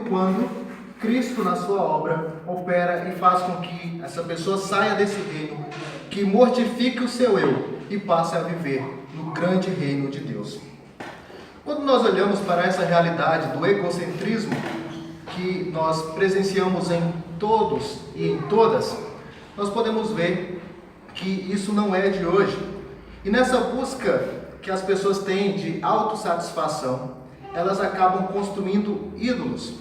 quando Cristo, na sua obra, opera e faz com que essa pessoa saia desse reino, que mortifique o seu eu e passe a viver no grande reino de Deus. Quando nós olhamos para essa realidade do egocentrismo que nós presenciamos em todos e em todas, nós podemos ver que isso não é de hoje. E nessa busca que as pessoas têm de autossatisfação, elas acabam construindo ídolos.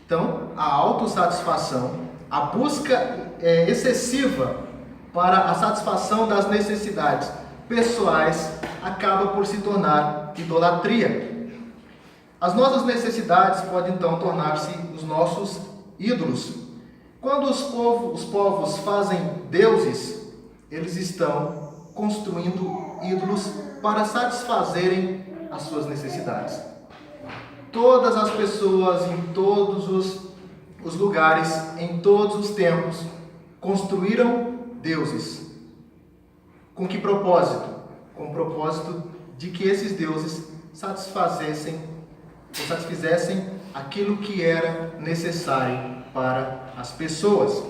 Então, a autossatisfação, a busca excessiva para a satisfação das necessidades pessoais acaba por se tornar idolatria. As nossas necessidades podem então tornar-se os nossos ídolos. Quando os povos fazem deuses, eles estão construindo ídolos para satisfazerem as suas necessidades. Todas as pessoas, em todos os lugares, em todos os tempos, construíram deuses. Com que propósito? Com o propósito de que esses deuses satisfizessem aquilo que era necessário para as pessoas.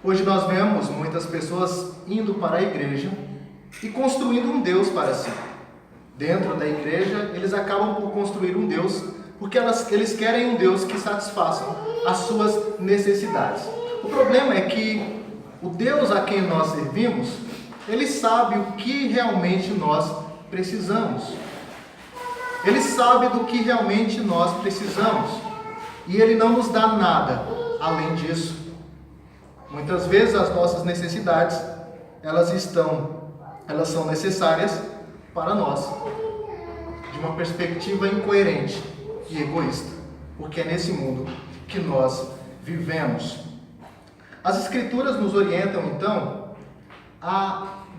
Hoje nós vemos muitas pessoas indo para a igreja e construindo um Deus para si. Dentro da igreja, eles acabam por construir um Deus, porque eles querem um Deus que satisfaça as suas necessidades. O problema é que o Deus a quem nós servimos, ele sabe o que realmente nós precisamos. Ele sabe do que realmente nós precisamos. E ele não nos dá nada além disso. Muitas vezes as nossas necessidades, elas são necessárias para nós, de uma perspectiva incoerente e egoísta, porque é nesse mundo que nós vivemos. As Escrituras nos orientam, então,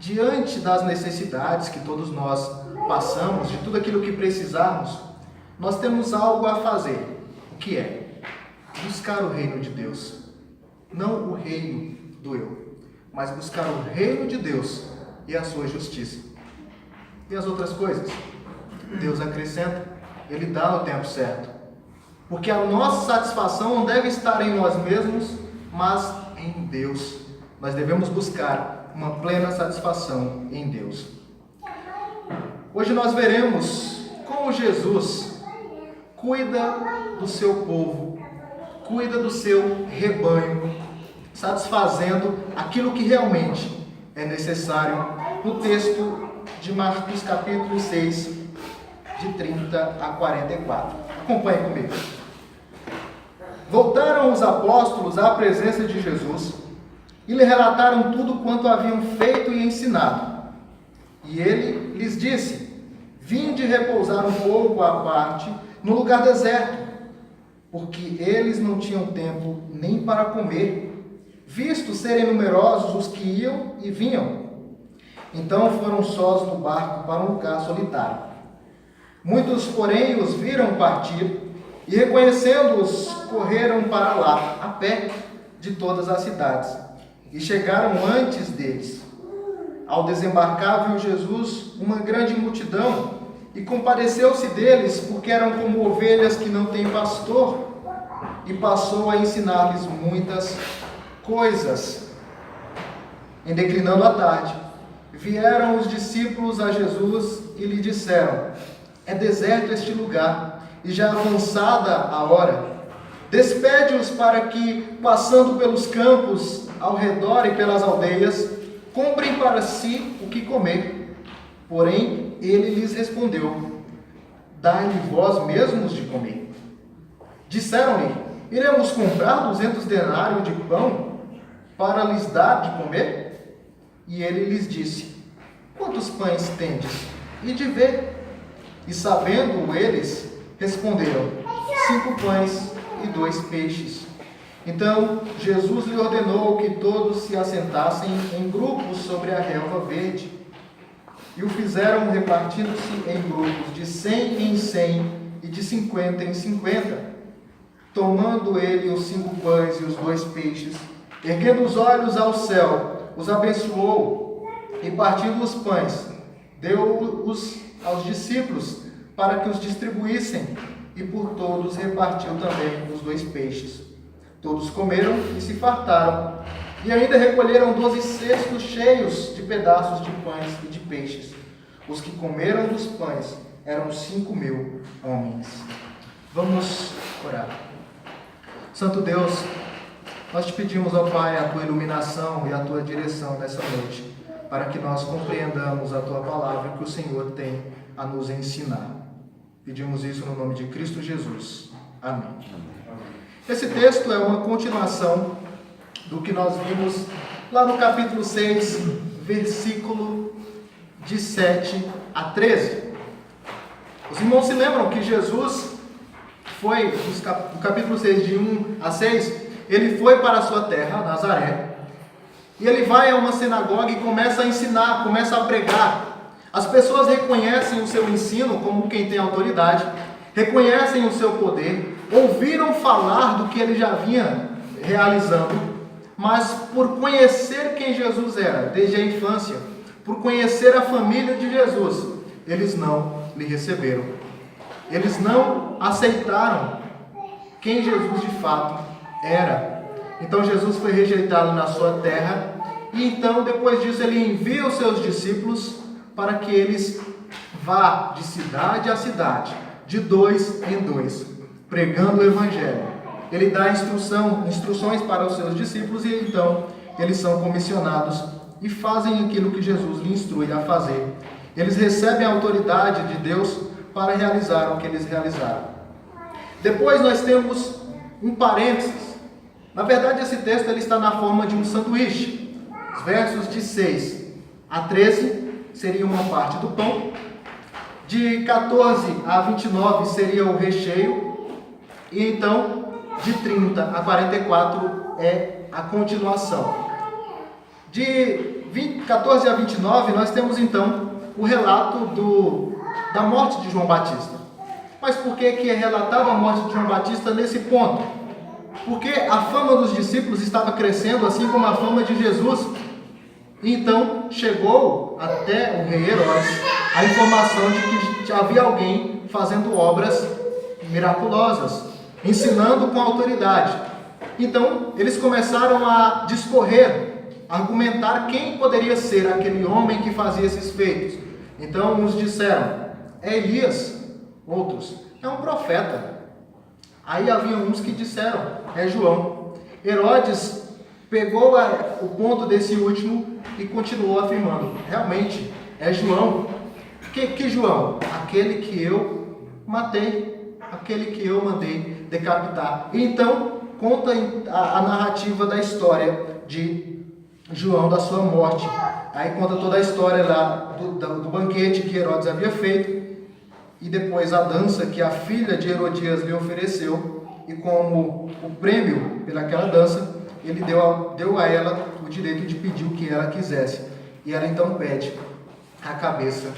diante das necessidades que todos nós passamos, de tudo aquilo que precisarmos, nós temos algo a fazer. O que é? Buscar o reino de Deus. Não o reino do eu, mas buscar o reino de Deus e a sua justiça. E as outras coisas? Deus acrescenta, Ele dá no tempo certo. Porque a nossa satisfação não deve estar em nós mesmos, mas em Deus. Nós devemos buscar uma plena satisfação em Deus. Hoje nós veremos como Jesus cuida do seu povo, cuida do seu rebanho, satisfazendo aquilo que realmente é necessário no texto de Marcos capítulo 6, de 30 a 44. Acompanhe comigo. Voltaram os apóstolos à presença de Jesus e lhe relataram tudo quanto haviam feito e ensinado. E ele lhes disse: vinde repousar um pouco à parte no lugar deserto, porque eles não tinham tempo nem para comer, visto serem numerosos os que iam e vinham. Então foram sós no barco para um lugar solitário. Muitos, porém, os viram partir e, reconhecendo-os, correram para lá, a pé, de todas as cidades, e chegaram antes deles. Ao desembarcar, viu Jesus uma grande multidão e compadeceu-se deles, porque eram como ovelhas que não têm pastor, e passou a ensinar-lhes muitas coisas. Em declinando a tarde, vieram os discípulos a Jesus e lhe disseram: é deserto este lugar, e já avançada a hora. Despede-os para que, passando pelos campos ao redor e pelas aldeias, comprem para si o que comer. Porém, ele lhes respondeu: dai-lhe vós mesmos de comer. Disseram-lhe: iremos comprar 200 denários de pão para lhes dar de comer? E ele lhes disse: quantos pães tendes? E de ver. E sabendo eles, responderam: 5 pães e 2 peixes. Então Jesus lhe ordenou que todos se assentassem em grupos sobre a relva verde. E o fizeram repartindo-se em grupos de 100 em 100 e de 50 em 50. Tomando ele os 5 pães e os 2 peixes, erguendo os olhos ao céu, os abençoou e, partindo os pães, deu-os aos discípulos para que os distribuíssem, e por todos repartiu também os 2 peixes. Todos comeram e se fartaram, e ainda recolheram 12 cestos cheios de pedaços de pães e de peixes. Os que comeram dos pães eram 5.000 homens. Vamos orar. Santo Deus, nós te pedimos, ó Pai, a tua iluminação e a tua direção nessa noite, para que nós compreendamos a tua palavra que o Senhor tem a nos ensinar. Pedimos isso no nome de Cristo Jesus. Amém. Esse texto é uma continuação do que nós vimos lá no capítulo 6, versículo de 7 a 13. Os irmãos se lembram que Jesus foi, no capítulo 6, de 1 a 6, ele foi para a sua terra, Nazaré, e ele vai a uma sinagoga e começa a ensinar, começa a pregar. As pessoas reconhecem o seu ensino como quem tem autoridade, reconhecem o seu poder, ouviram falar do que ele já vinha realizando, mas por conhecer quem Jesus era, desde a infância, por conhecer a família de Jesus, eles não lhe receberam. Eles não aceitaram quem Jesus de fato era. Então Jesus foi rejeitado na sua terra, e então depois disso ele envia os seus discípulos para que eles vá de cidade a cidade, de 2 em 2, pregando o Evangelho. Ele dá instruções para os seus discípulos, e então eles são comissionados e fazem aquilo que Jesus lhe instrui a fazer. Eles recebem a autoridade de Deus para realizar o que eles realizaram. Depois nós temos um parênteses. Na verdade, esse texto ele está na forma de um sanduíche. Os versos de 6 a 13 seria uma parte do pão, de 14 a 29 seria o recheio, e então de 30 a 44 é a continuação. De 14 a 29 nós temos então o relato da morte de João Batista. Mas por que é relatada a morte de João Batista nesse ponto? Porque a fama dos discípulos estava crescendo, assim como a fama de Jesus. Então chegou até o rei Herodes a informação de que havia alguém fazendo obras miraculosas, ensinando com autoridade. Então eles começaram a discorrer, a argumentar quem poderia ser aquele homem que fazia esses feitos. Então uns disseram: é Elias. Outros: é um profeta. Aí havia uns que disseram: é João. Herodes pegou o ponto desse último e continuou afirmando: realmente é João. Que João? Aquele que eu matei, aquele que eu mandei decapitar. E então conta a narrativa da história de João, da sua morte. Aí conta toda a história lá do banquete que Herodes havia feito, e depois a dança que a filha de Herodias lhe ofereceu, e como o prêmio pelaquela dança, ele deu a ela o direito de pedir o que ela quisesse. E ela então pede a cabeça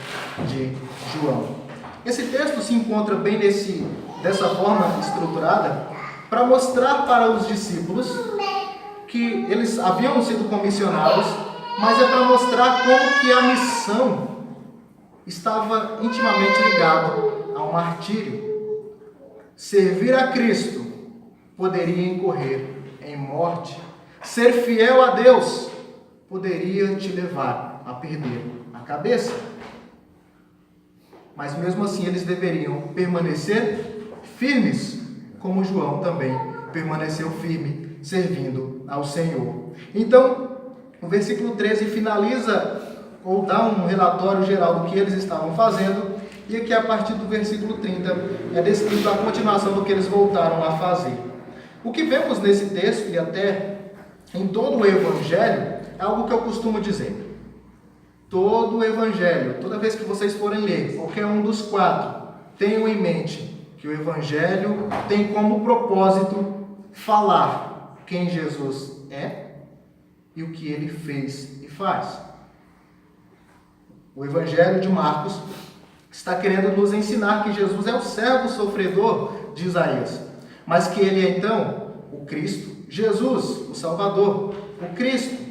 de João. Esse texto se encontra bem dessa forma estruturada para mostrar para os discípulos que eles haviam sido comissionados, mas é para mostrar como que a missão estava intimamente ligada ao martírio. Servir a Cristo poderia incorrer em morte. Ser fiel a Deus poderia te levar a perder a cabeça. Mas mesmo assim eles deveriam permanecer firmes, como João também permaneceu firme, servindo ao Senhor. Então, o versículo 13 finaliza, ou dá um relatório geral do que eles estavam fazendo, e aqui a partir do versículo 30 é descrito a continuação do que eles voltaram a fazer. O que vemos nesse texto, e até em todo o Evangelho, é algo que eu costumo dizer. Todo o Evangelho, toda vez que vocês forem ler qualquer um dos 4, tenham em mente que o Evangelho tem como propósito falar quem Jesus é e o que ele fez e faz. O Evangelho de Marcos está querendo nos ensinar que Jesus é o servo sofredor de Isaías, mas que ele é então o Cristo, Jesus, o Salvador, o Cristo,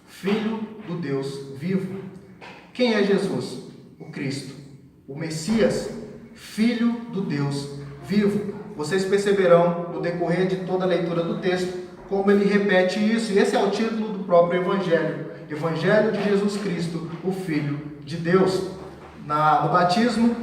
Filho do Deus vivo. Quem é Jesus? O Cristo, o Messias, Filho do Deus vivo. vivo. Vocês perceberão no decorrer de toda a leitura do texto como ele repete isso, e esse é o título do próprio Evangelho: Evangelho de Jesus Cristo, o Filho de Deus. No batismo,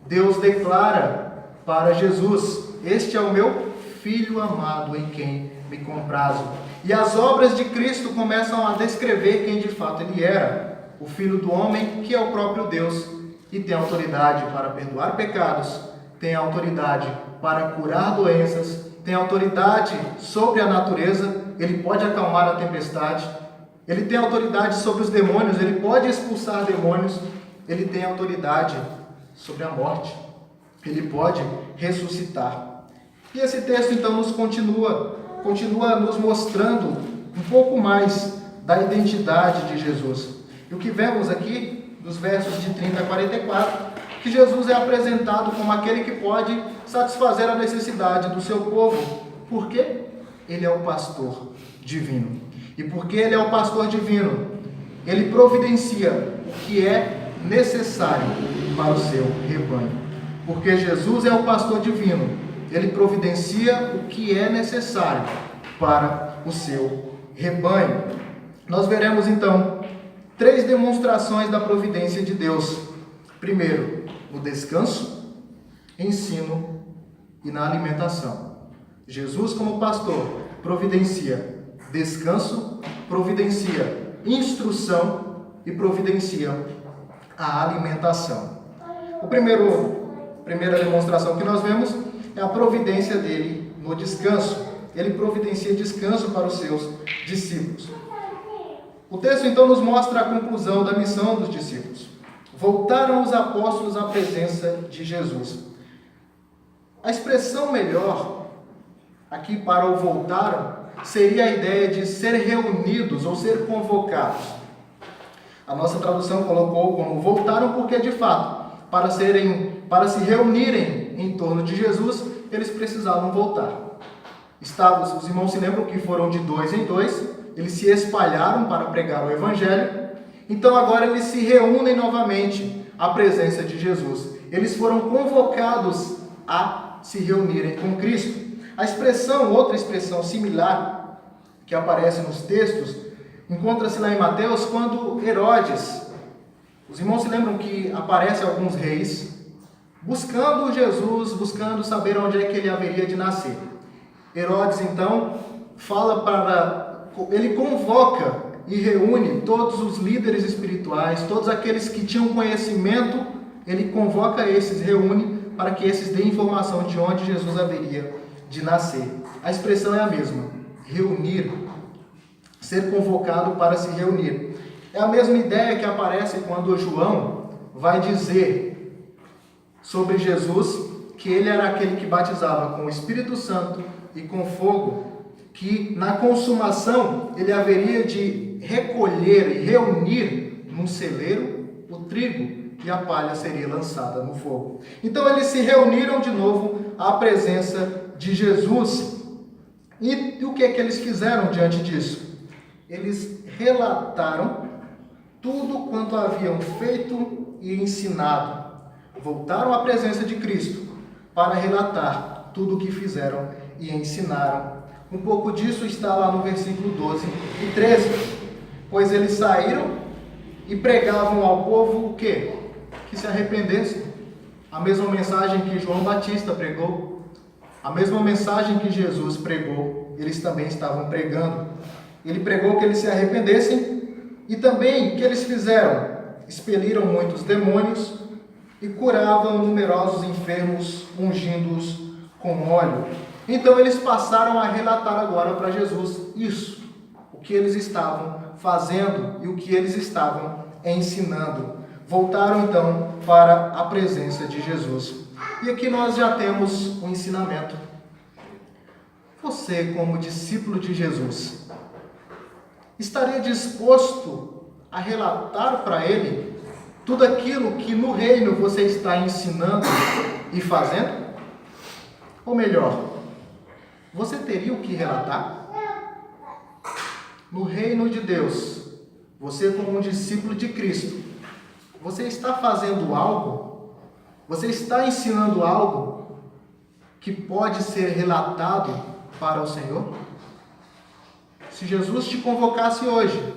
Deus declara para Jesus: este é o meu Filho amado, em quem me comprazo. E as obras de Cristo começam a descrever quem de fato ele era: o Filho do homem, que é o próprio Deus, e tem autoridade para perdoar pecados, tem autoridade para curar doenças, tem autoridade sobre a natureza, ele pode acalmar a tempestade, ele tem autoridade sobre os demônios, ele pode expulsar demônios, ele tem autoridade sobre a morte, ele pode ressuscitar. E esse texto então nos continua nos mostrando um pouco mais da identidade de Jesus. E o que vemos aqui, dos versos de 30 a 44, que Jesus é apresentado como aquele que pode satisfazer a necessidade do seu povo. Por quê? Ele é o pastor divino. E porque ele é o pastor divino, ele providencia o que é necessário para o seu rebanho. Porque Jesus é o pastor divino, ele providencia o que é necessário para o seu rebanho. Nós veremos então 3 demonstrações da providência de Deus. Primeiro, no descanso, ensino e na alimentação. Jesus, como pastor, providencia descanso, providencia instrução e providencia a alimentação. A primeira demonstração que nós vemos é a providência dele no descanso. Ele providencia descanso para os seus discípulos. O texto então nos mostra a conclusão da missão dos discípulos. Voltaram os apóstolos à presença de Jesus. A expressão melhor aqui para o voltaram seria a ideia de ser reunidos ou ser convocados. A nossa tradução colocou como voltaram porque, de fato, para se reunirem em torno de Jesus, eles precisavam voltar. Os irmãos se lembram que foram de 2 em 2, eles se espalharam para pregar o Evangelho, então agora eles se reúnem novamente à presença de Jesus. Eles foram convocados a se reunirem com Cristo. Outra expressão similar que aparece nos textos, encontra-se lá em Mateus, quando Herodes, os irmãos se lembram que aparecem alguns reis, buscando Jesus, buscando saber onde é que ele haveria de nascer. Herodes, então, ele convoca e reúne todos os líderes espirituais, todos aqueles que tinham conhecimento, ele convoca esses, reúne, para que esses deem informação de onde Jesus haveria de nascer. A expressão é a mesma, reunir, ser convocado para se reunir. É a mesma ideia que aparece quando João vai dizer sobre Jesus que ele era aquele que batizava com o Espírito Santo e com fogo, que na consumação ele haveria de recolher e reunir num celeiro o trigo e a palha seria lançada no fogo. Então eles se reuniram de novo à presença de Jesus. E o que é que eles fizeram diante disso? Eles relataram tudo quanto haviam feito e ensinado. Voltaram à presença de Cristo para relatar tudo o que fizeram e ensinaram. Um pouco disso está lá no versículo 12 e 13. Pois eles saíram e pregavam ao povo o quê? Que se arrependesse. A mesma mensagem que João Batista pregou, a mesma mensagem que Jesus pregou, eles também estavam pregando. Ele pregou que eles se arrependessem e também que eles fizeram? Expeliram muitos demônios e curavam numerosos enfermos, ungindo-os com óleo. Então eles passaram a relatar agora para Jesus isso, o que eles estavam fazendo e o que eles estavam ensinando. Voltaram então para a presença de Jesus. E aqui nós já temos um ensinamento. Você, como discípulo de Jesus, estaria disposto a relatar para ele tudo aquilo que no reino você está ensinando e fazendo? Ou melhor, você teria o que relatar? No reino de Deus, você como um discípulo de Cristo, você está fazendo algo? Você está ensinando algo que pode ser relatado para o Senhor? Se Jesus te convocasse hoje,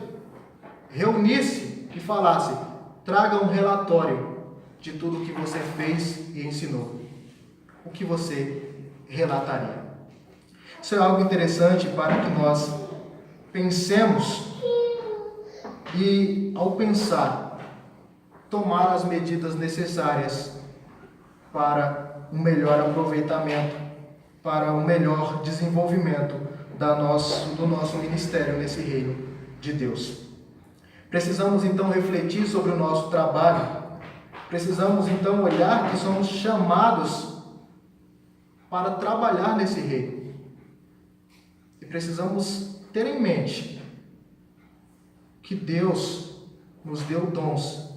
reunisse e falasse, traga um relatório de tudo o que você fez e ensinou, o que você relataria? Isso é algo interessante para que nós pensemos e, ao pensar, tomar as medidas necessárias para um melhor aproveitamento, para um melhor desenvolvimento do nosso ministério nesse reino de Deus. Precisamos então refletir sobre o nosso trabalho, precisamos então olhar que somos chamados para trabalhar nesse reino. E precisamos ter em mente que Deus nos deu dons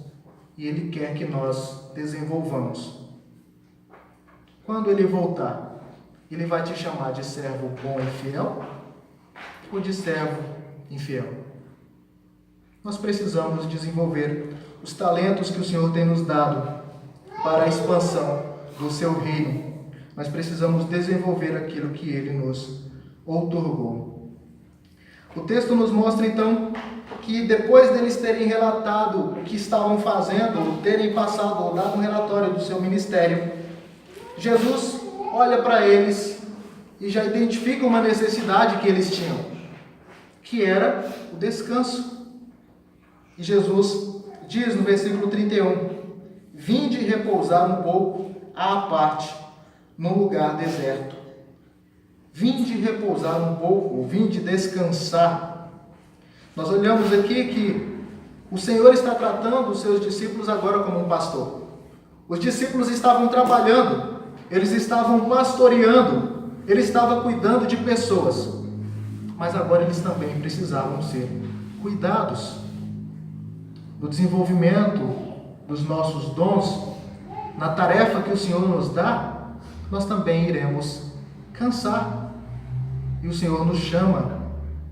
e Ele quer que nós desenvolvamos. Quando Ele voltar, Ele vai te chamar de servo bom e fiel ou de servo infiel? Nós precisamos desenvolver os talentos que o Senhor tem nos dado para a expansão do seu reino. Nós precisamos desenvolver aquilo que Ele nos outorgou. O texto nos mostra então que depois deles terem relatado o que estavam fazendo, terem passado ou dado um relatório do seu ministério, Jesus olha para eles e já identifica uma necessidade que eles tinham, que era o descanso. E Jesus diz no versículo 31, vinde repousar um pouco à parte, num lugar deserto. Vinde repousar um pouco, vinde descansar. Nós olhamos aqui que o Senhor está tratando os seus discípulos agora como um pastor. Os discípulos estavam trabalhando, eles estavam pastoreando, ele estava cuidando de pessoas. Mas agora eles também precisavam ser cuidados. No desenvolvimento dos nossos dons, na tarefa que o Senhor nos dá, nós também iremos cansar. E o Senhor nos chama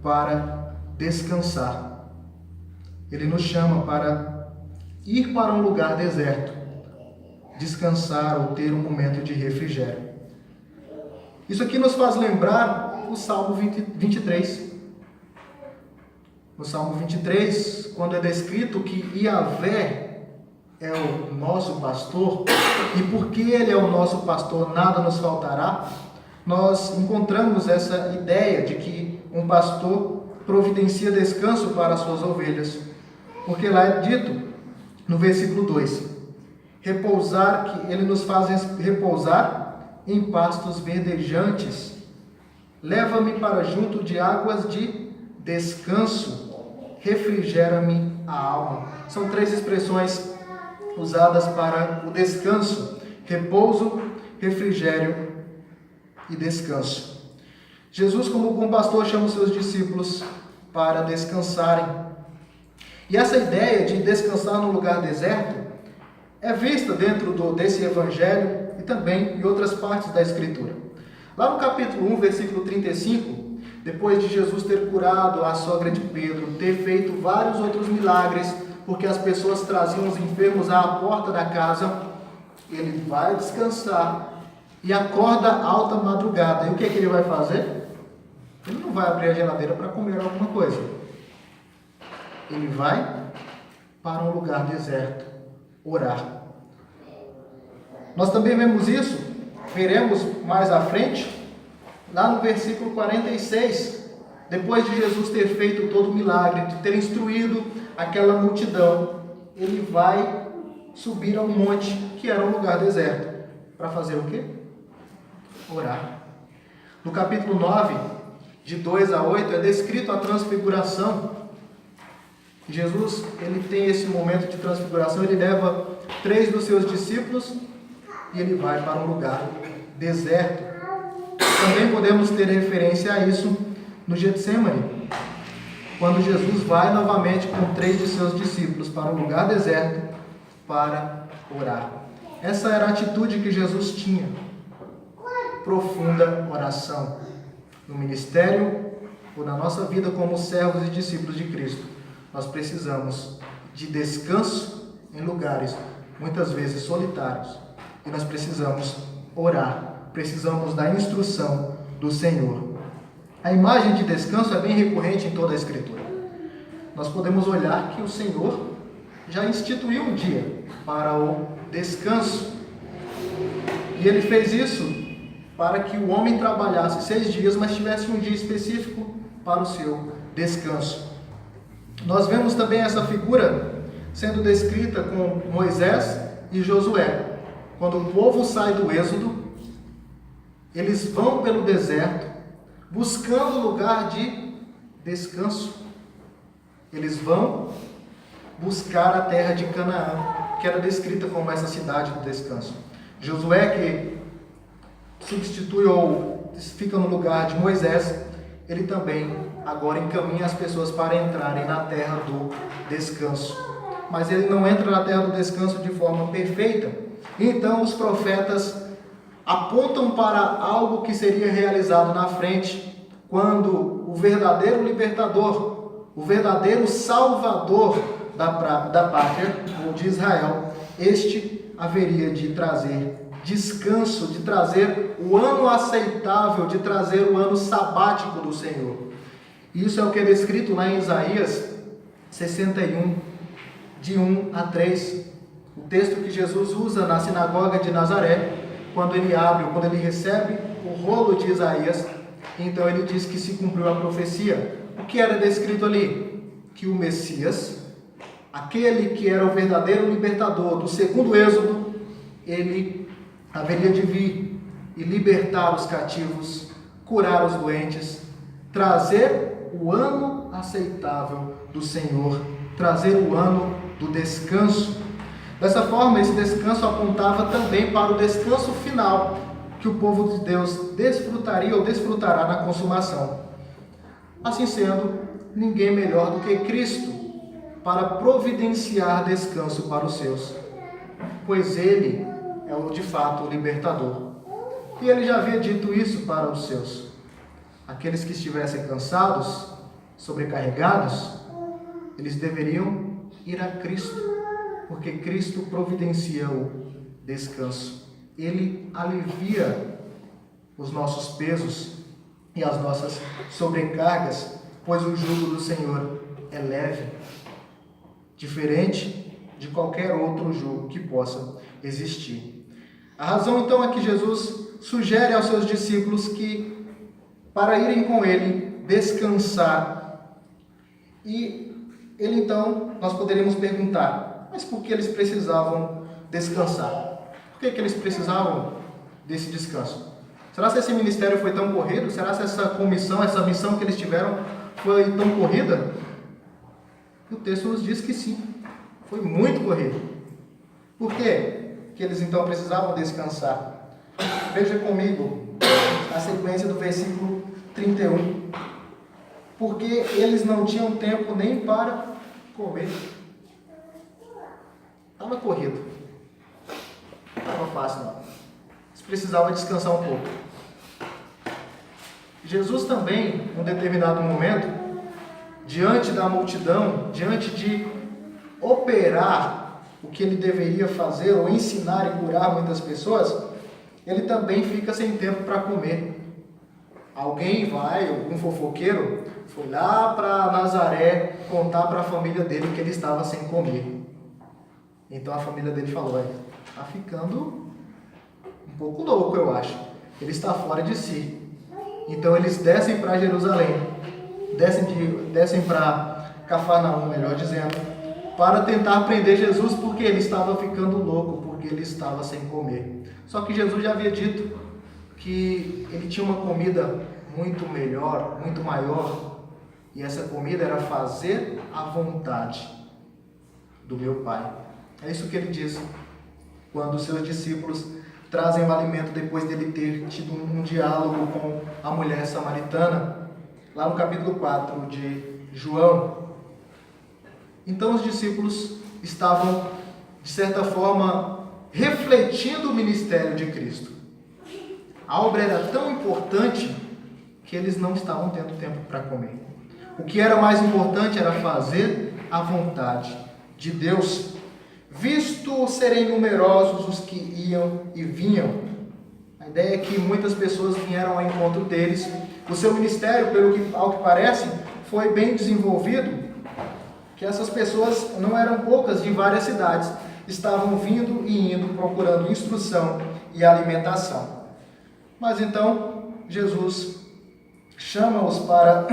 para descansar. Ele nos chama para ir para um lugar deserto, descansar ou ter um momento de refrigério. Isso aqui nos faz lembrar o Salmo 23. No Salmo 23, quando é descrito que Yahvé é o nosso pastor, e porque Ele é o nosso pastor, nada nos faltará, nós encontramos essa ideia de que um pastor providencia descanso para as suas ovelhas. Porque lá é dito, no versículo 2, repousar, que Ele nos faz repousar em pastos verdejantes, leva-me para junto de águas de descanso, refrigera-me a alma. São três expressões usadas para o descanso: repouso, refrigério e descanso. Jesus, como bom pastor, chama os seus discípulos para descansarem. E essa ideia de descansar num lugar deserto é vista dentro desse evangelho e também em outras partes da Escritura. Lá no capítulo 1, versículo 35, depois de Jesus ter curado a sogra de Pedro, ter feito vários outros milagres, porque as pessoas traziam os enfermos à porta da casa, ele vai descansar e acorda alta madrugada. E o que é que ele vai fazer? Ele não vai abrir a geladeira para comer alguma coisa. Ele vai para um lugar deserto, orar. Nós também vemos isso, veremos mais à frente, lá no versículo 46, depois de Jesus ter feito todo o milagre, de ter instruído aquela multidão, ele vai subir ao monte, que era um lugar deserto, para fazer o quê? Orar. No capítulo 9, de 2 a 8, é descrito a transfiguração. Jesus, ele tem esse momento de transfiguração, ele leva 3 dos seus discípulos e ele vai para um lugar deserto. Também podemos ter referência a isso no Getsemane, quando Jesus vai novamente com 3 de seus discípulos para um lugar deserto para orar. Essa era a atitude que Jesus tinha, profunda oração, no ministério ou na nossa vida como servos e discípulos de Cristo. Nós precisamos de descanso em lugares muitas vezes solitários, e nós precisamos orar precisamos da instrução do Senhor. A imagem de descanso é bem recorrente em toda a Escritura. Nós podemos olhar que o Senhor já instituiu um dia para o descanso. E Ele fez isso para que o homem trabalhasse 6 dias, mas tivesse um dia específico para o seu descanso. Nós vemos também essa figura sendo descrita com Moisés e Josué. Quando o povo sai do Êxodo, eles vão pelo deserto, buscando lugar de descanso. Eles vão buscar a terra de Canaã, que era descrita como essa cidade do descanso. Josué, que substitui ou fica no lugar de Moisés, ele também agora encaminha as pessoas para entrarem na terra do descanso. Mas ele não entra na terra do descanso de forma perfeita. Então os profetas apontam para algo que seria realizado na frente, quando o verdadeiro libertador, o verdadeiro salvador da pátria, ou de Israel, este haveria de trazer descanso, de trazer o ano aceitável, de trazer o ano sabático do Senhor. Isso é o que é descrito lá em Isaías 61, de 1 a 3. O texto que Jesus usa na sinagoga de Nazaré, quando ele recebe o rolo de Isaías, então ele diz que se cumpriu a profecia. O que era descrito ali? Que o Messias, aquele que era o verdadeiro libertador do segundo êxodo, ele haveria de vir e libertar os cativos, curar os doentes, trazer o ano aceitável do Senhor, trazer o ano do descanso. Dessa forma, esse descanso apontava também para o descanso final, que o povo de Deus desfrutaria ou desfrutará na consumação. Assim sendo, ninguém melhor do que Cristo para providenciar descanso para os seus, pois Ele é o de fato o libertador. E Ele já havia dito isso para os seus. Aqueles que estivessem cansados, sobrecarregados, eles deveriam ir a Cristo, porque Cristo providencia o descanso. Ele alivia os nossos pesos e as nossas sobrecargas, pois o jugo do Senhor é leve, diferente de qualquer outro jugo que possa existir. A razão então é que Jesus sugere aos seus discípulos que, para irem com Ele, descansar. E Ele então, nós poderíamos perguntar, mas por que eles precisavam descansar? Por que eles precisavam desse descanso? Será que esse ministério foi tão corrido? Será que essa comissão, essa missão que eles tiveram foi tão corrida? E o texto nos diz que sim, foi muito corrido. Por quê que eles então precisavam descansar? Veja comigo a sequência do versículo 31. Porque eles não tinham tempo nem para comer. Estava corrido. Não estava fácil, não. Eles precisavam descansar um pouco. Jesus também, em um determinado momento, diante da multidão, diante de operar o que ele deveria fazer, ou ensinar e curar muitas pessoas, ele também fica sem tempo para comer. Alguém vai, algum fofoqueiro, foi lá para Nazaré contar para a família dele que ele estava sem comer. Então a família dele falou, está ficando um pouco louco, eu acho. Ele está fora de si. Então eles descem para Jerusalém, descem para Cafarnaum, melhor dizendo, para tentar prender Jesus, porque ele estava ficando louco, porque ele estava sem comer. Só que Jesus já havia dito que ele tinha uma comida muito melhor, muito maior, e essa comida era fazer a vontade do meu Pai. É isso que ele diz quando os seus discípulos trazem o alimento depois dele ter tido um diálogo com a mulher samaritana, lá no capítulo 4 de João. Então os discípulos estavam, de certa forma, refletindo o ministério de Cristo. A obra era tão importante que eles não estavam tendo tempo para comer. O que era mais importante era fazer a vontade de Deus. Visto serem numerosos os que iam e vinham. A ideia é que muitas pessoas vieram ao encontro deles. O seu ministério, ao que parece, foi bem desenvolvido, que essas pessoas não eram poucas, de várias cidades, estavam vindo e indo procurando instrução e alimentação. Mas então Jesus chama-os para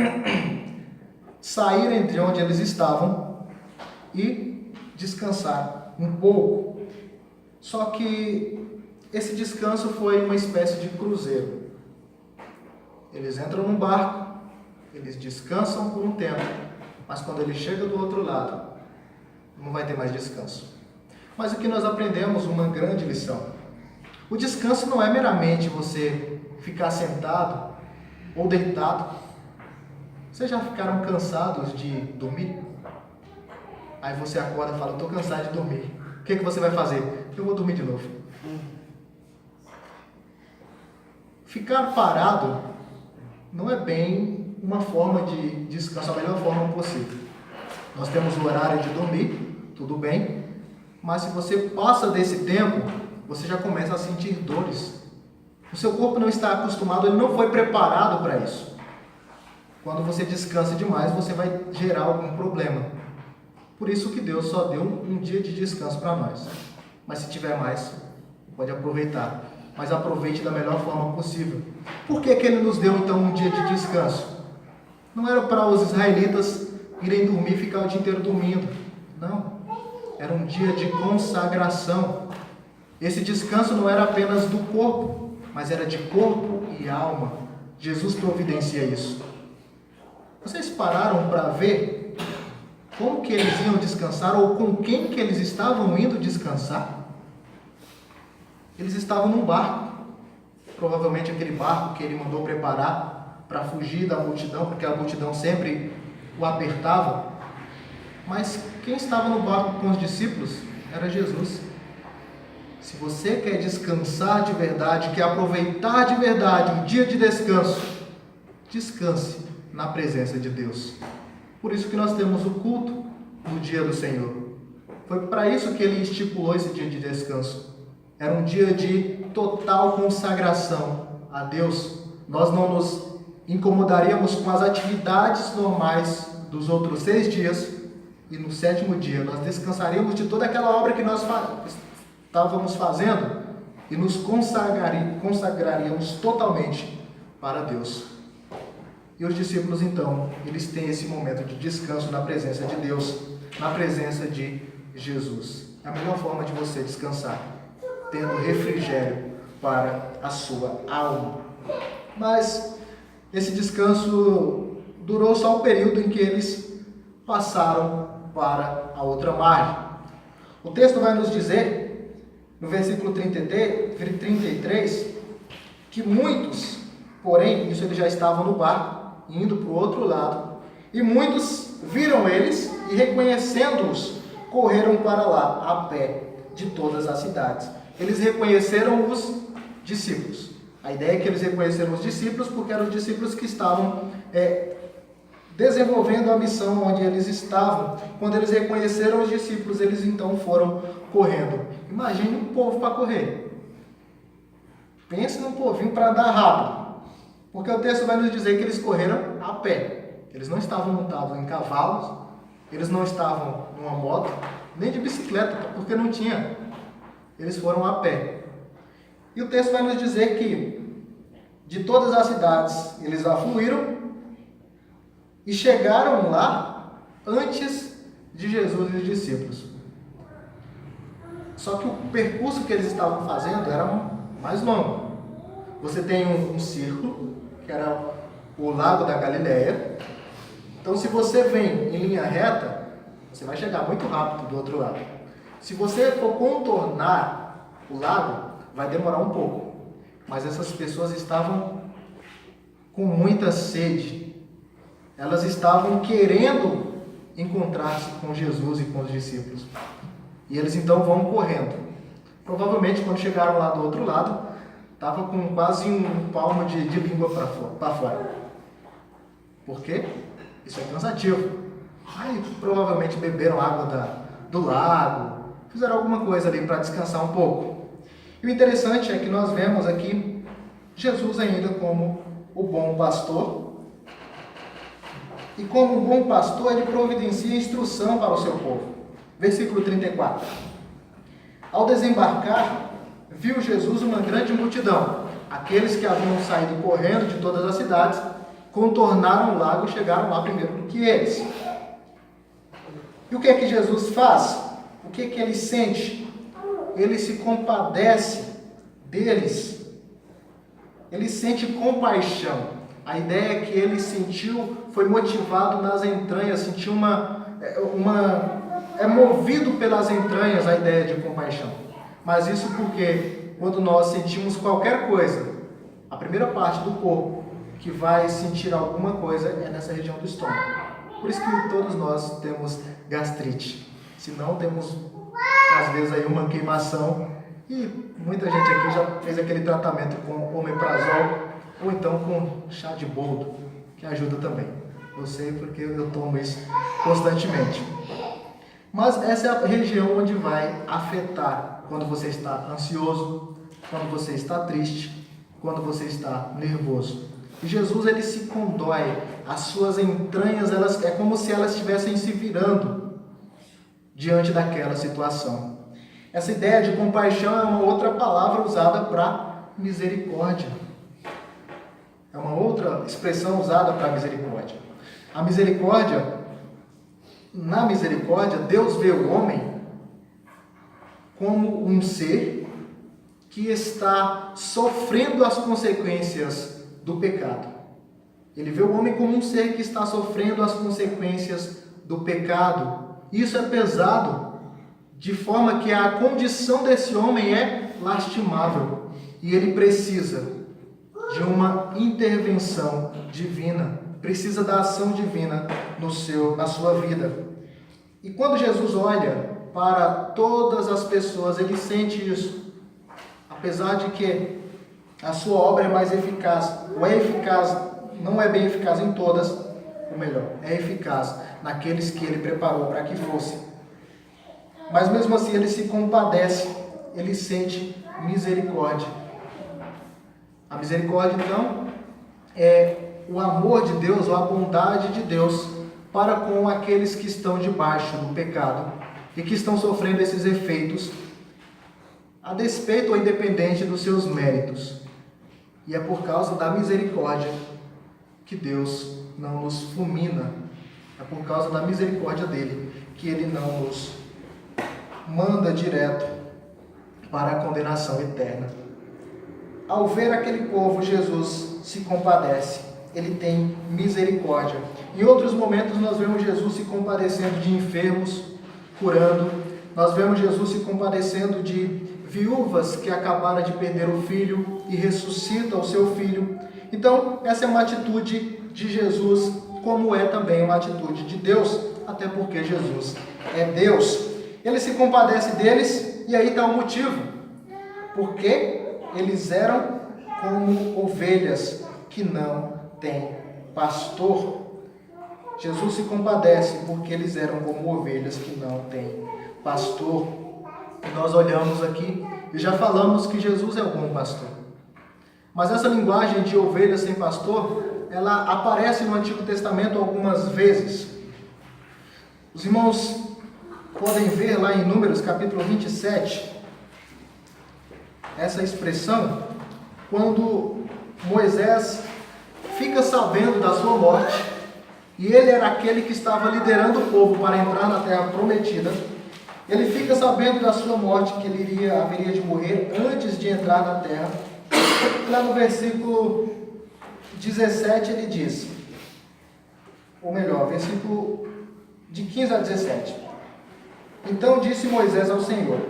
saírem de onde eles estavam e descansar um pouco. Só que esse descanso foi uma espécie de cruzeiro. Eles entram num barco, eles descansam por um tempo, mas quando ele chega do outro lado, não vai ter mais descanso. Mas aqui nós aprendemos uma grande lição. O descanso não é meramente você ficar sentado ou deitado. Vocês já ficaram cansados de dormir? Aí você acorda e fala, estou cansado de dormir. O que você vai fazer? Eu vou dormir de novo. Ficar parado não é bem uma forma de descanso, a melhor forma possível. Nós temos o horário de dormir, tudo bem, mas se você passa desse tempo, você já começa a sentir dores. O seu corpo não está acostumado, ele não foi preparado para isso. Quando você descansa demais, você vai gerar algum problema. Por isso que Deus só deu um dia de descanso para nós. Mas se tiver mais, pode aproveitar. Mas aproveite da melhor forma possível. Por que Ele nos deu então um dia de descanso? Não era para os israelitas irem dormir e ficar o dia inteiro dormindo. Não. Era um dia de consagração. Esse descanso não era apenas do corpo, mas era de corpo e alma. Jesus providencia isso. Vocês pararam para ver como que eles iam descansar ou com quem que eles estavam indo descansar? Eles estavam num barco, provavelmente aquele barco que ele mandou preparar para fugir da multidão, porque a multidão sempre o apertava. Mas quem estava no barco com os discípulos era Jesus. Se você quer descansar de verdade, quer aproveitar de verdade um dia de descanso, descanse na presença de Deus. Por isso que nós temos o culto no dia do Senhor. Foi para isso que ele estipulou esse dia de descanso. Era um dia de total consagração a Deus. Nós não nos incomodaríamos com as atividades normais dos outros 6 dias e no 7º dia nós descansaríamos de toda aquela obra que nós estávamos fazendo e nos consagraríamos totalmente para Deus. E os discípulos então, eles têm esse momento de descanso na presença de Deus, na presença de Jesus. É a melhor forma de você descansar, tendo refrigério para a sua alma. Mas esse descanso durou só o período em que eles passaram para a outra margem. O texto vai nos dizer, no versículo 33, que muitos, porém, isso eles já estavam no barco, indo para o outro lado, e muitos viram eles e, reconhecendo-os, correram para lá, a pé, de todas as cidades. Eles reconheceram os discípulos. A ideia é que eles reconheceram os discípulos porque eram os discípulos que estavam desenvolvendo a missão onde eles estavam. Quando eles reconheceram os discípulos, eles então foram correndo. Imagine um povo para correr. Pense num povinho para andar rápido. Porque o texto vai nos dizer que eles correram a pé. Eles não estavam montados em cavalos, eles não estavam numa moto, nem de bicicleta, porque não tinha. Eles foram a pé. E o texto vai nos dizer que de todas as cidades eles afluíram e chegaram lá antes de Jesus e os discípulos. Só que o percurso que eles estavam fazendo era mais longo. Você tem um círculo, que era o Lago da Galileia. Então, se você vem em linha reta, você vai chegar muito rápido do outro lado. Se você for contornar o lago, vai demorar um pouco. Mas essas pessoas estavam com muita sede. Elas estavam querendo encontrar-se com Jesus e com os discípulos. E eles então vão correndo. Provavelmente, quando chegaram lá do outro lado, estava com quase um palmo de língua para fora. Por quê? Isso é cansativo. Aí provavelmente beberam água do lago, fizeram alguma coisa ali para descansar um pouco. E o interessante é que nós vemos aqui Jesus ainda como o bom pastor. E como um bom pastor, ele providencia instrução para o seu povo. Versículo 34. Ao desembarcar, viu Jesus uma grande multidão. Aqueles que haviam saído correndo de todas as cidades, contornaram o lago e chegaram lá primeiro do que eles. E o que é que Jesus faz? O que é que ele sente? Ele se compadece deles. Ele sente compaixão. A ideia é que ele sentiu, foi motivado nas entranhas, sentiu é movido pelas entranhas a ideia de compaixão. Mas isso porque quando nós sentimos qualquer coisa, a primeira parte do corpo que vai sentir alguma coisa é nessa região do estômago. Por isso que todos nós temos gastrite. Se não, temos às vezes aí uma queimação. E muita gente aqui já fez aquele tratamento com omeprazol ou então com chá de boldo, que ajuda também. Eu sei porque eu tomo isso constantemente. Mas essa é a região onde vai afetar quando você está ansioso, quando você está triste, quando você está nervoso. E Jesus, ele se condói, as suas entranhas, é como se elas estivessem se virando diante daquela situação. Essa ideia de compaixão é uma outra palavra usada para misericórdia. É uma outra expressão usada para misericórdia. A misericórdia, na misericórdia, Deus vê o homem como um ser que está sofrendo as consequências do pecado. Ele vê o homem como um ser que está sofrendo as consequências do pecado. Isso é pesado, de forma que a condição desse homem é lastimável. E ele precisa de uma intervenção divina, precisa da ação divina na sua vida. E quando Jesus olha para todas as pessoas, ele sente isso. Apesar de que a sua obra é mais eficaz, ou é eficaz, não é bem eficaz em todas, ou melhor, é eficaz naqueles que ele preparou para que fosse. Mas mesmo assim ele se compadece, ele sente misericórdia. A misericórdia, então, é o amor de Deus, ou a bondade de Deus para com aqueles que estão debaixo do pecado e que estão sofrendo esses efeitos, a despeito ou independente dos seus méritos. E é por causa da misericórdia que Deus não nos fulmina. É por causa da misericórdia dele que ele não nos manda direto para a condenação eterna. Ao ver aquele povo, Jesus se compadece. Ele tem misericórdia. Em outros momentos nós vemos Jesus se compadecendo de enfermos, curando. Nós vemos Jesus se compadecendo de viúvas que acabaram de perder o filho e ressuscita o seu filho. Então, essa é uma atitude de Jesus, como é também uma atitude de Deus, até porque Jesus é Deus. Ele se compadece deles, e aí está o motivo. Porque eles eram como ovelhas que não têm pastor. Jesus se compadece porque eles eram como ovelhas que não têm pastor. Nós olhamos aqui e já falamos que Jesus é o bom pastor. Mas essa linguagem de ovelha sem pastor, ela aparece no Antigo Testamento algumas vezes. Os irmãos podem ver lá em Números capítulo 27, essa expressão, quando Moisés fica sabendo da sua morte, e ele era aquele que estava liderando o povo para entrar na terra prometida. Ele fica sabendo da sua morte, que ele haveria de morrer antes de entrar na terra. Lá no versículo 17 ele diz, ou melhor, versículo de 15 a 17. Então disse Moisés ao Senhor: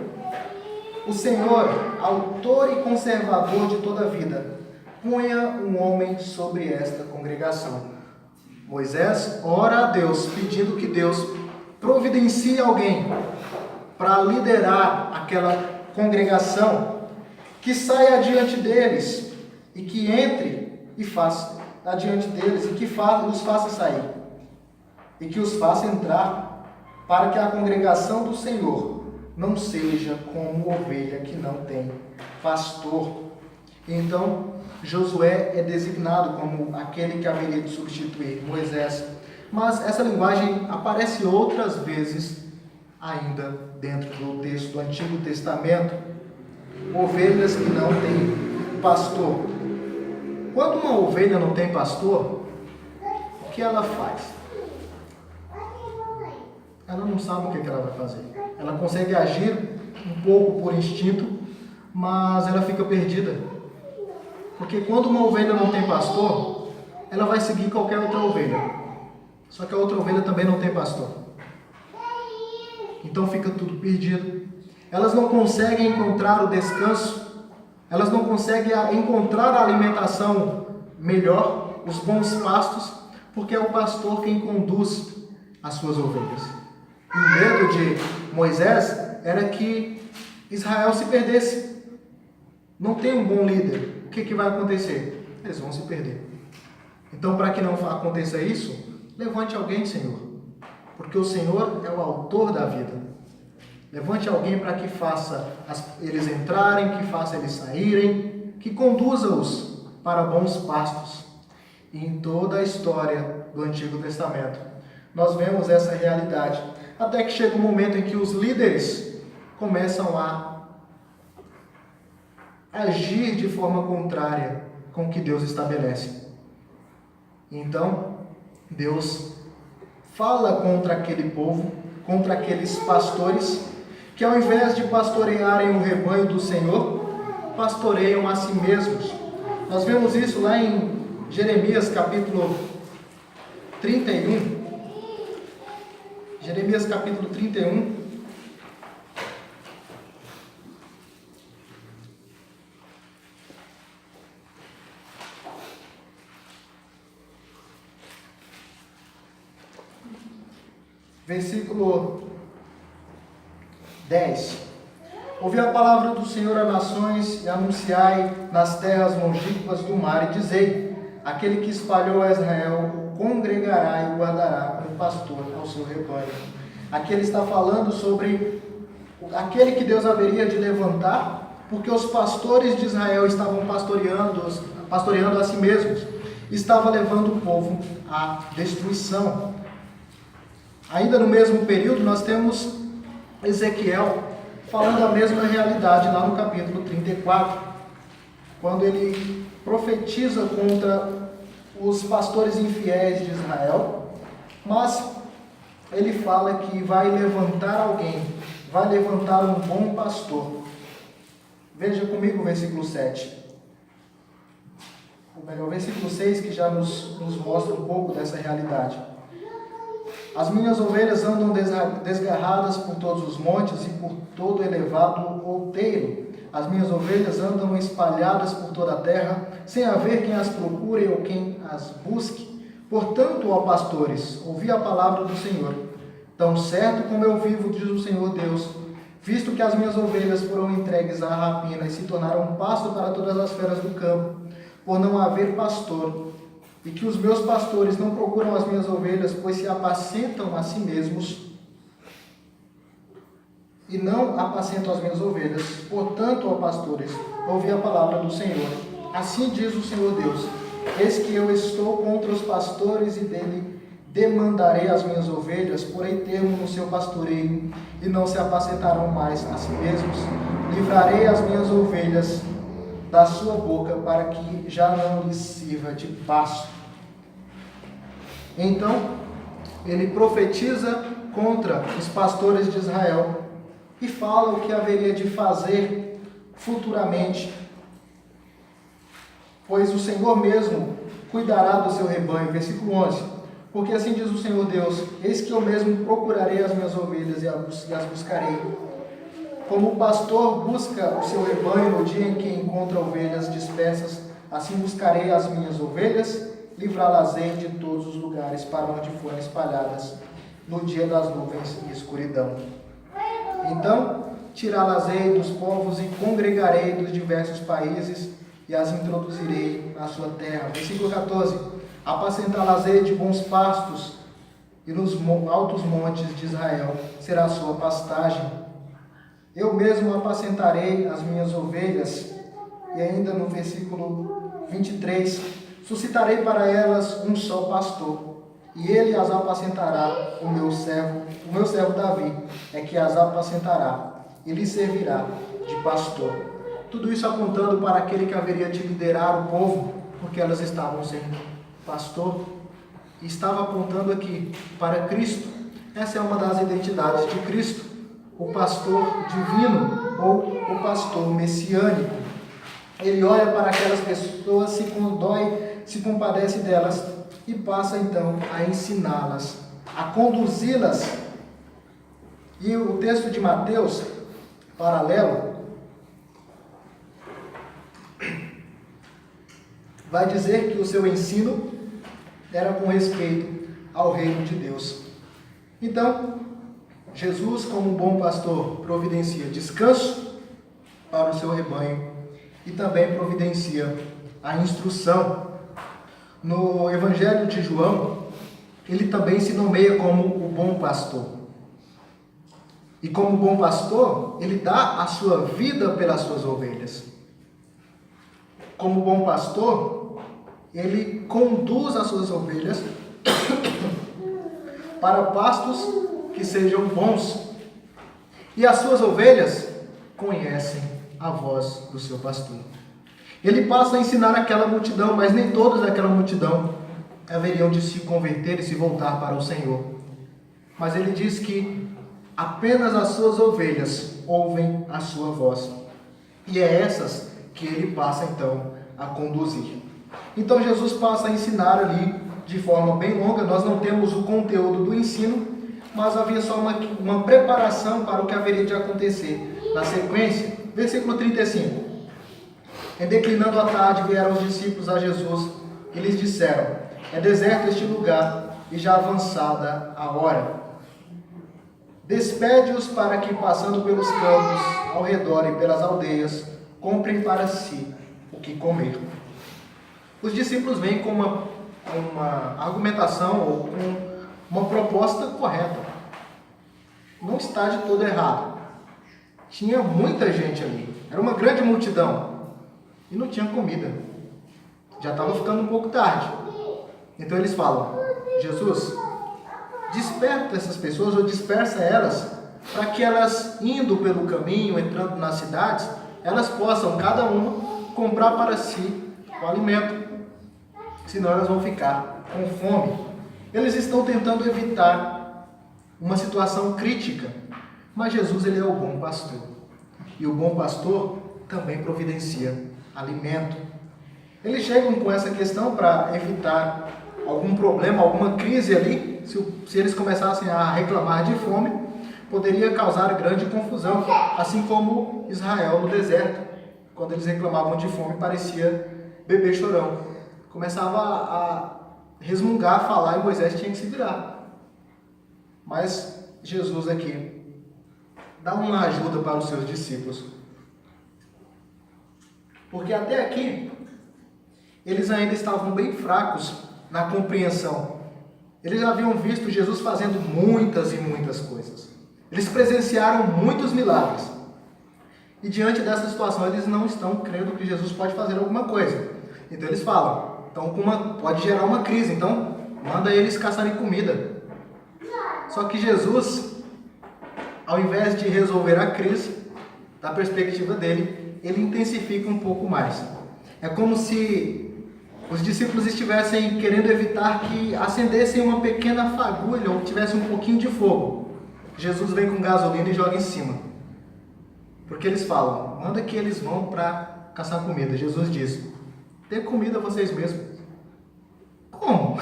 o Senhor, autor e conservador de toda a vida, ponha um homem sobre esta congregação. Moisés ora a Deus, pedindo que Deus providencie alguém para liderar aquela congregação, que saia adiante deles e que entre e faça adiante deles e que os faça sair e que os faça entrar, para que a congregação do Senhor não seja como ovelha que não tem pastor. Então Josué é designado como aquele que haveria de substituir Moisés. Mas essa linguagem aparece outras vezes ainda dentro do texto do Antigo Testamento. Ovelhas que não têm pastor. Quando uma ovelha não tem pastor, o que ela faz? Ela não sabe o que ela vai fazer. Ela consegue agir um pouco por instinto, mas ela fica perdida. Porque quando uma ovelha não tem pastor, ela vai seguir qualquer outra ovelha. Só que a outra ovelha também não tem pastor. Então fica tudo perdido. Elas não conseguem encontrar o descanso, elas não conseguem encontrar a alimentação melhor, os bons pastos, porque é o pastor quem conduz as suas ovelhas. E o medo de Moisés era que Israel se perdesse. Não tem um bom líder. O que vai acontecer? Eles vão se perder. Então, para que não aconteça isso, levante alguém, Senhor. Porque o Senhor é o autor da vida. Levante alguém para que faça eles entrarem, que faça eles saírem, que conduza-os para bons pastos. E em toda a história do Antigo Testamento, nós vemos essa realidade. Até que chega um momento em que os líderes começam a agir de forma contrária com o que Deus estabelece. Então, Deus fala contra aquele povo, contra aqueles pastores, que ao invés de pastorearem o rebanho do Senhor, pastoreiam a si mesmos. Nós vemos isso lá em Jeremias capítulo 31. Jeremias capítulo 31. Versículo 10. Ouvi a palavra do Senhor a nações e anunciai nas terras longínquas do mar e dizei: aquele que espalhou a Israel o congregará e o guardará como pastor ao seu rebanho. Aqui ele está falando sobre aquele que Deus haveria de levantar, porque os pastores de Israel estavam pastoreando a si mesmos, estava levando o povo à destruição. Ainda no mesmo período, nós temos Ezequiel falando a mesma realidade lá no capítulo 34, quando ele profetiza contra os pastores infiéis de Israel, mas ele fala que vai levantar alguém, vai levantar um bom pastor. Veja comigo o versículo 7. Ou melhor, o versículo 6, que já nos mostra um pouco dessa realidade. As minhas ovelhas andam desgarradas por todos os montes e por todo elevado outeiro. As minhas ovelhas andam espalhadas por toda a terra, sem haver quem as procure ou quem as busque. Portanto, ó pastores, ouvi a palavra do Senhor. Tão certo como eu vivo, diz o Senhor Deus, visto que as minhas ovelhas foram entregues à rapina e se tornaram pasto para todas as feras do campo, por não haver pastor, e que os meus pastores não procuram as minhas ovelhas, pois se apacentam a si mesmos, e não apacentam as minhas ovelhas. Portanto, ó pastores, ouvi a palavra do Senhor. Assim diz o Senhor Deus: eis que eu estou contra os pastores, e dele demandarei as minhas ovelhas, porém termo no seu pastoreio, e não se apacentarão mais a si mesmos. Livrarei as minhas ovelhas da sua boca, para que já não lhes sirva de pasto. Então, ele profetiza contra os pastores de Israel e fala o que haveria de fazer futuramente, pois o Senhor mesmo cuidará do seu rebanho. Versículo 11. Porque assim diz o Senhor Deus: eis que eu mesmo procurarei as minhas ovelhas e as buscarei. Como o pastor busca o seu rebanho no dia em que encontra ovelhas dispersas, assim buscarei as minhas ovelhas, livrá-las-ei de todos os lugares para onde forem espalhadas no dia das nuvens e escuridão. Então, tirá-las-ei dos povos e congregarei dos diversos países e as introduzirei na sua terra. Versículo 14. Apacentá-las-ei de bons pastos e nos altos montes de Israel será a sua pastagem. Eu mesmo apacentarei as minhas ovelhas. E ainda no versículo 23: suscitarei para elas um só pastor, e ele as apacentará, o meu servo Davi, é que as apacentará, e lhe servirá de pastor. Tudo isso apontando para aquele que haveria de liderar o povo, porque elas estavam sem pastor, e estava apontando aqui para Cristo. Essa é uma das identidades de Cristo, o pastor divino ou o pastor messiânico. Ele olha para aquelas pessoas, se condói, se compadece delas e passa então a ensiná-las, a conduzi-las. E o texto de Mateus, paralelo, vai dizer que o seu ensino era com respeito ao reino de Deus. Então, Jesus, como um bom pastor, providencia descanso para o seu rebanho e também providencia a instrução. No Evangelho de João, ele também se nomeia como o bom pastor. E como bom pastor, ele dá a sua vida pelas suas ovelhas. Como bom pastor, ele conduz as suas ovelhas para pastos que sejam bons. E as suas ovelhas conhecem a voz do seu pastor. Ele passa a ensinar aquela multidão, mas nem todos daquela multidão haveriam de se converter e se voltar para o Senhor. Mas ele diz que apenas as suas ovelhas ouvem a sua voz. E é essas que ele passa então a conduzir. Então Jesus passa a ensinar ali de forma bem longa. Nós não temos o conteúdo do ensino, mas havia só uma preparação para o que haveria de acontecer. Na sequência, versículo 35. Em declinando a tarde, vieram os discípulos a Jesus e lhes disseram: é deserto este lugar e já avançada a hora. Despede-os para que, passando pelos campos ao redor e pelas aldeias, comprem para si o que comer. Os discípulos vêm com uma argumentação ou com uma proposta correta. Não está de todo errado. Tinha muita gente ali. Era uma grande multidão. E não tinha comida. Já estava ficando um pouco tarde. Então eles falam: Jesus, desperta essas pessoas ou dispersa elas, para que elas, indo pelo caminho, entrando nas cidades, elas possam, cada uma, comprar para si o alimento. Senão elas vão ficar com fome. Eles estão tentando evitar uma situação crítica. Mas Jesus, ele é o bom pastor. E o bom pastor também providencia alimento. Eles chegam com essa questão para evitar algum problema, alguma crise ali. Se eles começassem a reclamar de fome, poderia causar grande confusão, assim como Israel no deserto. Quando eles reclamavam de fome, parecia bebê chorão. Começava a resmungar, a falar, e Moisés tinha que se virar. Mas Jesus aqui dá uma ajuda para os seus discípulos. Porque até aqui, eles ainda estavam bem fracos na compreensão. Eles já haviam visto Jesus fazendo muitas e muitas coisas. Eles presenciaram muitos milagres. E diante dessa situação, eles não estão crendo que Jesus pode fazer alguma coisa. Então eles falam, então pode gerar uma crise, então manda eles caçarem comida. Só que Jesus, ao invés de resolver a crise, da perspectiva dele, ele intensifica um pouco mais. É como se os discípulos estivessem querendo evitar que acendessem uma pequena fagulha ou tivesse um pouquinho de fogo. Jesus vem com gasolina e joga em cima. Porque eles falam, manda que eles vão para caçar comida. Jesus diz, dê comida a vocês mesmos. Como?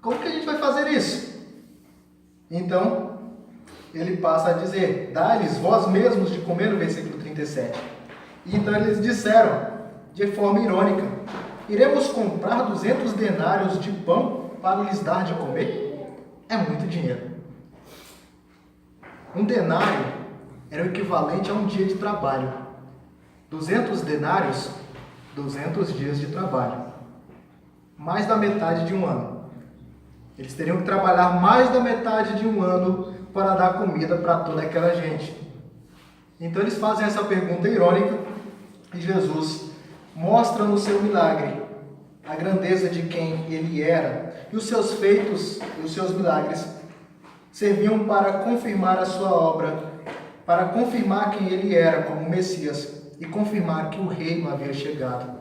Como que a gente vai fazer isso? Então, ele passa a dizer, dá-lhes vós mesmos de comer, no versículo 37. E então eles disseram, de forma irônica, iremos comprar 200 denários de pão para lhes dar de comer? É muito dinheiro. Um denário era o equivalente a um dia de trabalho. 200 denários, 200 dias de trabalho. Mais da metade de um ano. Eles teriam que trabalhar mais da metade de um ano para dar comida para toda aquela gente. Então eles fazem essa pergunta irônica e Jesus mostra no seu milagre a grandeza de quem ele era, e os seus feitos e os seus milagres serviam para confirmar a sua obra, para confirmar quem ele era como Messias e confirmar que o reino havia chegado.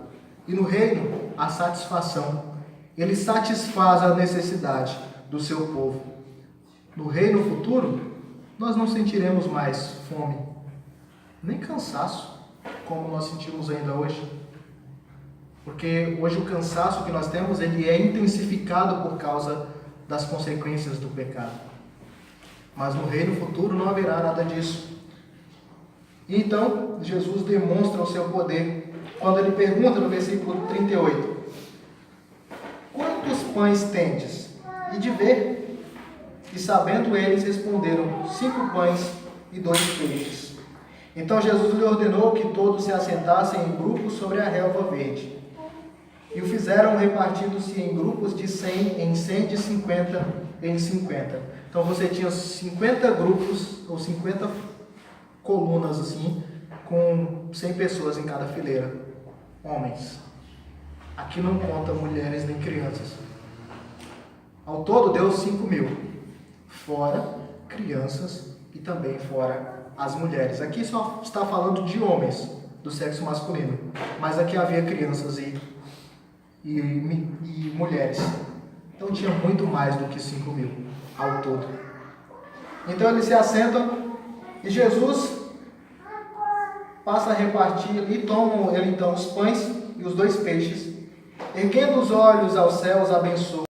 E no reino, a satisfação. Ele satisfaz a necessidade do seu povo. No reino futuro, nós não sentiremos mais fome, nem cansaço, como nós sentimos ainda hoje. Porque hoje o cansaço que nós temos, ele é intensificado por causa das consequências do pecado. Mas no reino futuro não haverá nada disso. E então, Jesus demonstra o seu poder quando ele pergunta no versículo 38: quantos pães tendes? E de ver. E sabendo eles, responderam: 5 pães e 2 peixes. Então Jesus lhe ordenou que todos se assentassem em grupos sobre a relva verde. E o fizeram repartindo-se em grupos de 100 em 100, de 50 em 50. Então você tinha 50 grupos, ou 50 colunas assim, com 100 pessoas em cada fileira. Homens. Aqui não conta mulheres nem crianças. Ao todo deu 5.000. Fora crianças e também fora as mulheres. Aqui só está falando de homens, do sexo masculino. Mas aqui havia crianças e mulheres. Então tinha muito mais do que 5.000 ao todo. Então eles se assentam e Jesus passa a repartir e tomam ele então os pães e os 2 peixes. Erguendo os olhos aos céus, abençoa